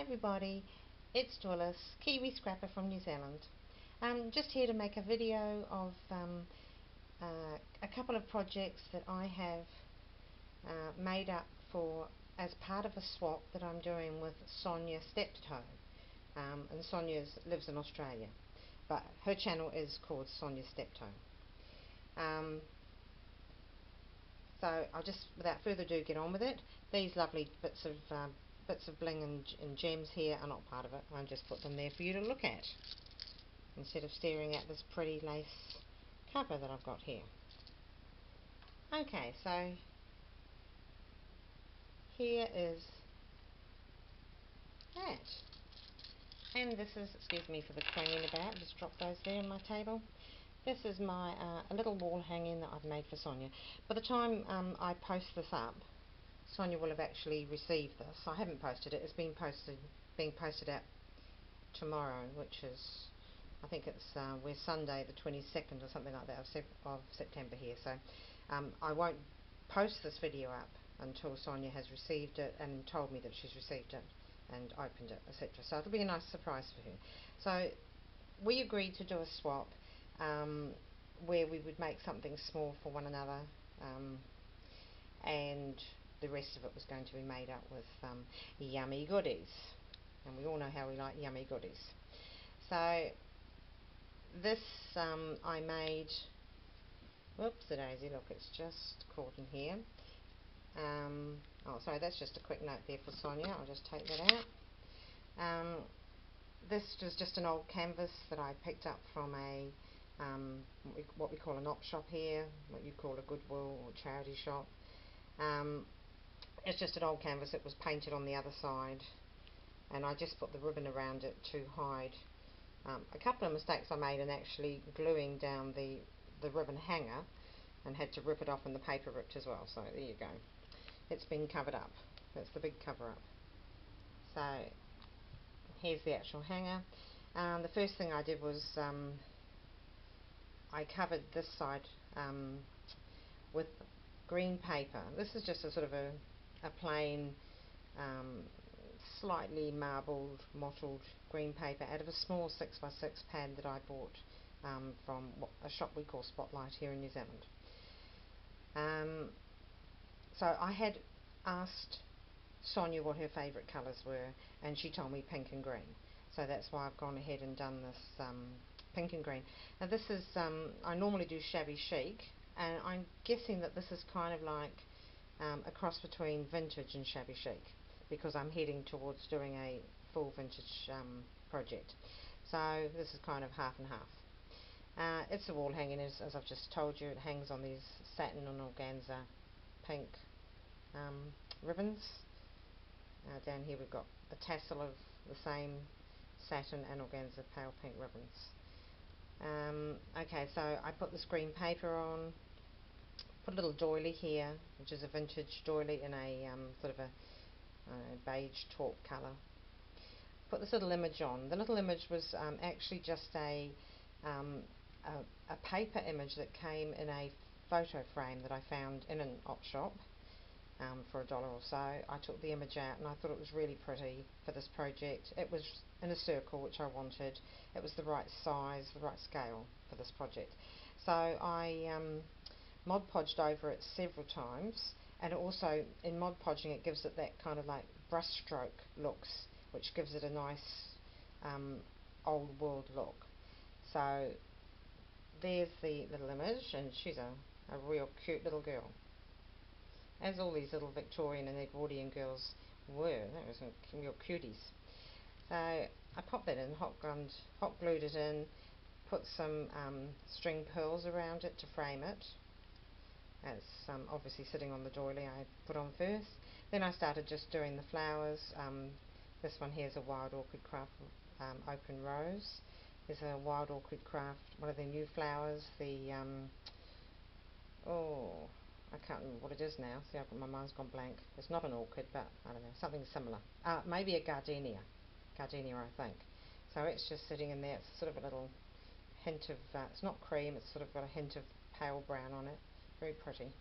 everybody, it's Dwillis, Kiwi Scrapper from New Zealand. Just here to make a video of a couple of projects that I have made up for as part of a swap that I'm doing with Sonya Stepto. And Sonya lives in Australia, but her channel is called Sonya Stepto. So I'll just, without further ado, get on with it. These lovely bits of bling and gems here are not part of it. I'll just put them there for you to look at, instead of staring at this pretty lace cover that I've got here. Okay, so here is that. And this is, excuse me for the clanging about, just drop those there on my table. This is my a little wall hanging that I've made for Sonya. By the time I post this up, Sonya will have actually received this. I haven't posted it. It's being posted out tomorrow, which is, I think it's we're Sunday the 22nd or something like that of September here. So I won't post this video up until Sonya has received it and told me that she's received it and opened it, etc. So it'll be a nice surprise for her. So we agreed to do a swap where we would make something small for one another, and the rest of it was going to be made up with yummy goodies, and we all know how we like yummy goodies. So this I made, whoops-a-daisy, look, it's just caught in here. Oh, sorry, that's just a quick note there for Sonya. I'll just take that out. This was just an old canvas that I picked up from a what we call an op shop here, what you call a Goodwill or charity shop. It's just an old canvas. It was painted on the other side, and I just put the ribbon around it to hide a couple of mistakes I made in actually gluing down the ribbon hanger, and had to rip it off and the paper ripped as well. So there you go. It's been covered up. That's the big cover up. So here's the actual hanger. The first thing I did was I covered this side with green paper. This is just a sort of a plain, slightly marbled, mottled green paper out of a small 6x6 pad that I bought from a shop we call Spotlight here in New Zealand. So I had asked Sonya what her favourite colours were, and she told me pink and green. So that's why I've gone ahead and done this pink and green. Now this is, I normally do shabby chic, and I'm guessing that this is kind of like a cross between vintage and shabby chic, because I'm heading towards doing a full vintage project. So this is kind of half and half. It's a wall hanging, as I've just told you. It hangs on these satin and organza pink ribbons. Down here we've got a tassel of the same satin and organza pale pink ribbons. Okay, so I put this green paper on, put a little doily here, which is a vintage doily in a sort of a beige taupe colour. Put this little image on. The little image was actually just a paper image that came in a photo frame that I found in an op shop for $1 or so. I took the image out and I thought it was really pretty for this project. It was in a circle, which I wanted. It was the right size, the right scale for this project. So I Mod Podged over it several times, and also in Mod Podging it gives it that kind of like brush stroke looks, which gives it a nice old world look. So there's the little image, and she's a real cute little girl, as all these little Victorian and Edwardian girls were. That was some real cuties. So I popped that in, hot glued it in, put some string pearls around it to frame it. That's obviously sitting on the doily I put on first. Then I started just doing the flowers. This one here is a Wild Orchid Craft Open Rose. There's a Wild Orchid Craft, one of their new flowers, the oh, I can't remember what it is now. See, my mind's gone blank. It's not an orchid, but I don't know, something similar. Maybe a gardenia. Gardenia, I think. So it's just sitting in there. It's sort of a little hint of, it's not cream, it's sort of got a hint of pale brown on it. Very pretty.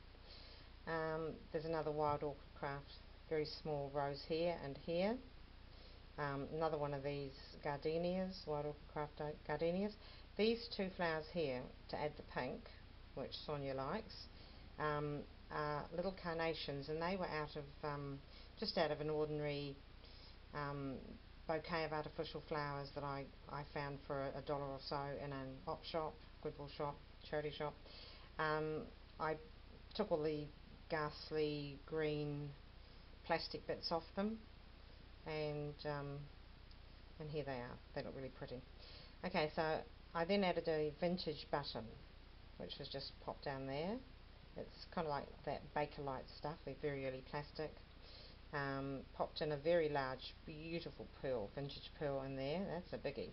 There's another Wild Orchid Craft, very small rose here and here. Another one of these gardenias, wild orchid craft gardenias. These two flowers here, to add the pink, which Sonya likes, are little carnations, and they were out of just out of an ordinary bouquet of artificial flowers that I found for a dollar or so in an op shop, Goodwill shop, charity shop. I took all the ghastly green plastic bits off them, and here they are. They look really pretty. Okay, so I then added a vintage button, which was just popped down there. It's kind of like that Bakelite stuff, a very early plastic. Popped in a very large, beautiful pearl, vintage pearl in there. That's a biggie.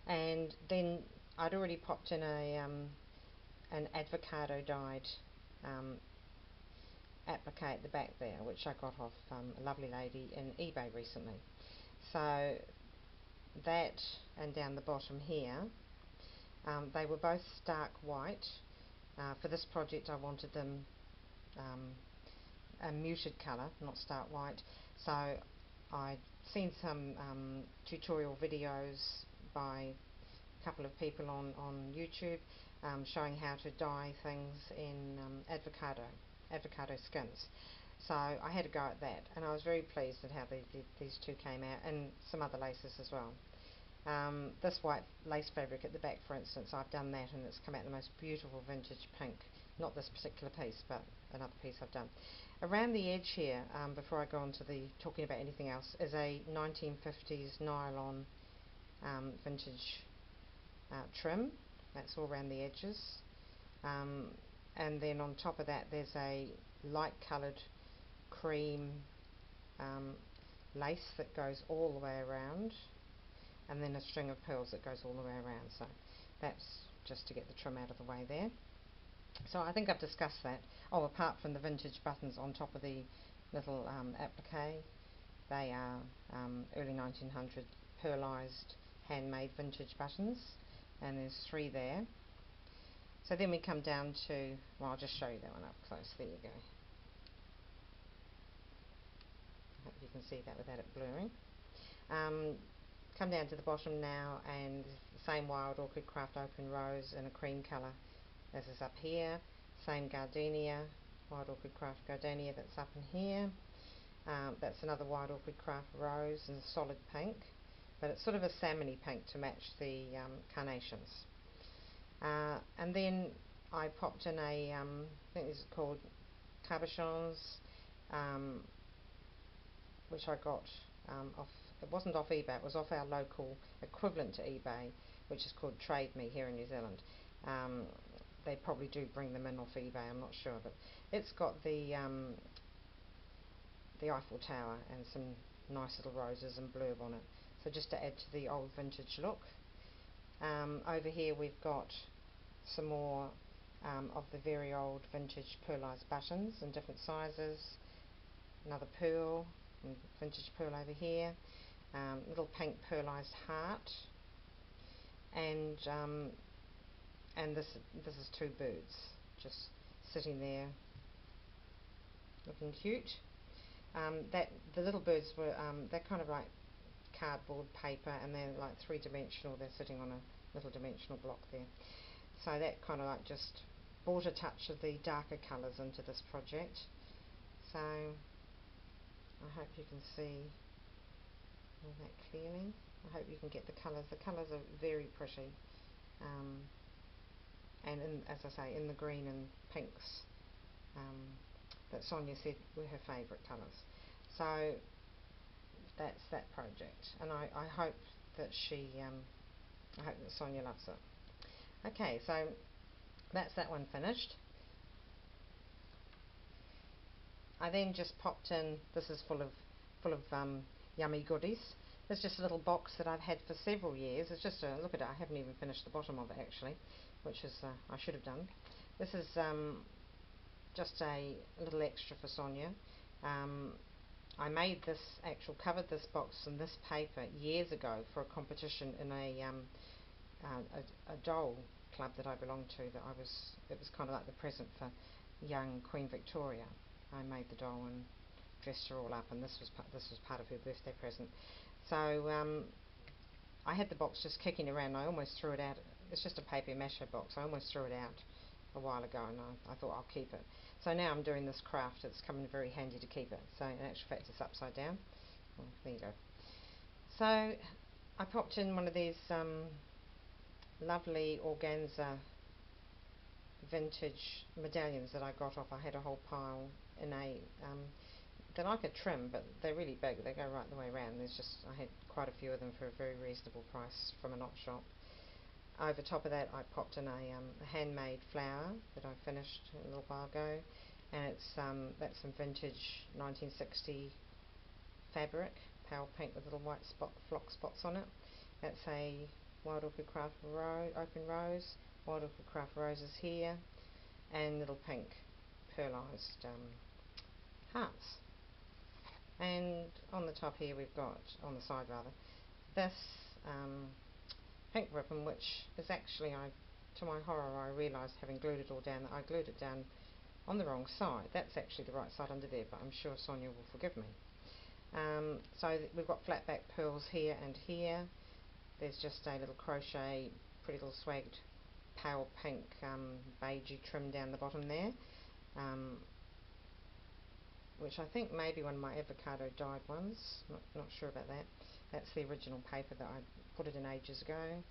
And then I'd already popped in an avocado dyed applique at the back there, which I got off a lovely lady in eBay recently. So that, and down the bottom here, they were both stark white. For this project I wanted them a muted colour, not stark white, so I'd seen some tutorial videos by a couple of people on YouTube showing how to dye things in avocado skins. So I had a go at that, and I was very pleased at how these two came out, and some other laces as well. This white lace fabric at the back, for instance, I've done that, and it's come out the most beautiful vintage pink. Not this particular piece, but another piece I've done. Around the edge here, before I go on to the talking about anything else, is a 1950s nylon vintage trim. That's all around the edges. And then on top of that there's a light coloured cream lace that goes all the way around, and then a string of pearls that goes all the way around. So that's just to get the trim out of the way there. So I think I've discussed that. Oh, apart from the vintage buttons on top of the little applique, they are early 1900 pearlised handmade vintage buttons, and there's 3 there. So then we come down to, well, I'll just show you that one up close. There you go. I hope you can see that without it blurring. Come down to the bottom now, and the same wild orchid craft open rose in a cream colour as is up here. Same gardenia, wild orchid craft gardenia that's up in here. That's another wild orchid craft rose in a solid pink, but it's sort of a salmony pink to match the carnations. And then I popped in a, I think this is called cabochons, which I got off, it wasn't off eBay, it was off our local equivalent to eBay, which is called Trade Me here in New Zealand. They probably do bring them in off eBay, I'm not sure, but it's got the Eiffel Tower and some nice little roses and blurb on it, so just to add to the old vintage look. Over here we've got some more of the very old vintage pearlised buttons in different sizes, another pearl, and vintage pearl over here, little pink pearlised heart, and this is 2 birds just sitting there looking cute. The little birds were they're kind of like cardboard paper, and they're like 3-dimensional. They're sitting on a little dimensional block there. So that kind of like just brought a touch of the darker colours into this project. So I hope you can see all that clearly. I hope you can get the colours. The colours are very pretty. And as I say, in the green and pinks that Sonya said were her favourite colours. So that's that project, and I hope that I hope that Sonya loves it. Okay, so that's that one finished. I then just popped in, this is full of yummy goodies. There's just a little box that I've had for several years. It's just a, look at it, I haven't even finished the bottom of it actually, which is, I should have done. This is just a little extra for Sonya. I made this, covered this box in this paper years ago for a competition in a doll club that I belonged to. It was kind of like the present for young Queen Victoria. I made the doll and dressed her all up, and this was part of her birthday present. So I had the box just kicking around, and I almost threw it out. It's just a paper mache box. I almost threw it out a while ago, and I thought I'll keep it. So now I'm doing this craft. It's coming very handy to keep it. So in actual fact, it's upside down. Oh, there you go. So I popped in one of these lovely organza vintage medallions that I got off. I had a whole pile in a they're like a trim, but they're really big. They go right the way around. I had quite a few of them for a very reasonable price from an op shop. Over top of that, I popped in a handmade flower that I finished a little while ago, and that's some vintage 1960 fabric, pale pink with little white flock spots on it. That's a Wild Orchid Craft open rose, Wild Orchid Craft roses here, and little pink pearlised hearts. And on the top here we've got, on the side rather, this pink ribbon, which is actually, to my horror, I realised having glued it all down that I glued it down on the wrong side. That's actually the right side under there, but I'm sure Sonya will forgive me. So we've got flat back pearls here and here. There's just a little crochet, pretty little swagged pale pink beigey trim down the bottom there, which I think may be one of my avocado dyed ones. Not sure about that. That's the original paper that I put it in ages ago.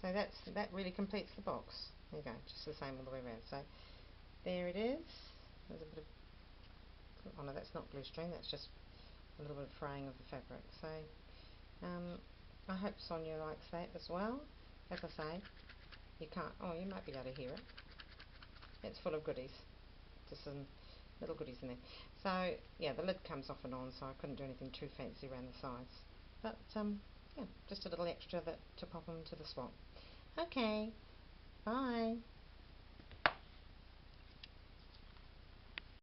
So that really completes the box. There you go, just the same all the way around. So there it is. There's a bit of, oh no, that's not glue string, that's just a little bit of fraying of the fabric. So I hope Sonya likes that as well. As I say, you can't, oh, you might be able to hear it. It's full of goodies. Just some little goodies in there. So yeah, the lid comes off and on, so I couldn't do anything too fancy around the sides. But yeah, just a little extra to pop them to the swap. Okay, bye.